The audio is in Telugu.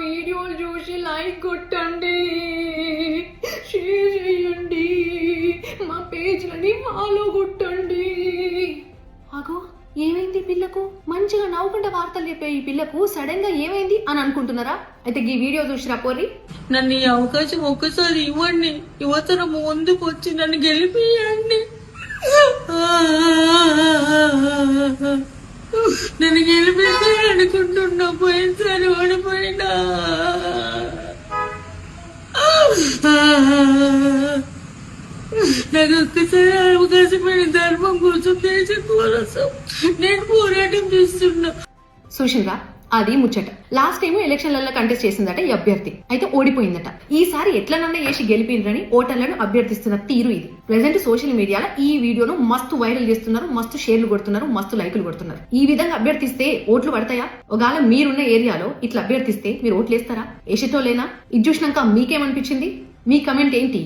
వీడియోలు చూసి లైక్ కొట్టండి, షేర్ చేయండి, మా పేజ్లని ఫాలో కొట్టండి. అగో ఏమైంది పిల్లకు? మంచిగా నవ్వుకుంటే వార్తలు చెప్పే ఈ పిల్లకు సడన్ గా ఏమైంది అని అనుకుంటున్నారా? అయితే ఈ వీడియో చూసిరా పోర్రి. నన్ను ఈ అవకాశం ఒక్కసారి ఇవ్వండి, యువతరం ముందుకు వచ్చి నన్ను గెలిపియండి. నన్ను గెలిపిస్తాను అనుకుంటున్నా, పోయినసారి ఓడిపోయినా. నాకు ఒక్కసారి అవకాశమైన ధర్మం కోసం, దేశం కోసం నేను పోరాటం చేస్తున్నా. సుశీల్రా, అది ముచ్చట. లాస్ట్ టైం ఎలక్షన్లలో కంటెస్ట్ చేసిందట ఈ అభ్యర్థి, అయితే ఓడిపోయిందట. ఈసారి ఎట్లనన్నా చేసి గెలిపిండ్రని ఓటర్లను అభ్యర్థిస్తున్న తీరు ఇది. ప్రెసెంట్ సోషల్ మీడియాలో ఈ వీడియోను మస్తు వైరల్ చేస్తున్నారు, మస్తు షేర్లు కొడుతున్నారు, మస్తు లైకులు కొడుతున్నారు. ఈ విధంగా అభ్యర్థిస్తే ఓట్లు పడతాయా? ఒకవేళ మీరున్న ఏరియాలో ఇట్లా అభ్యర్థిస్తే మీరు ఓట్లు వేస్తారా? వేసేటోలేనా? ఇది చూసినాక మీకేమనిపించింది? మీ కమెంట్ ఏంటి?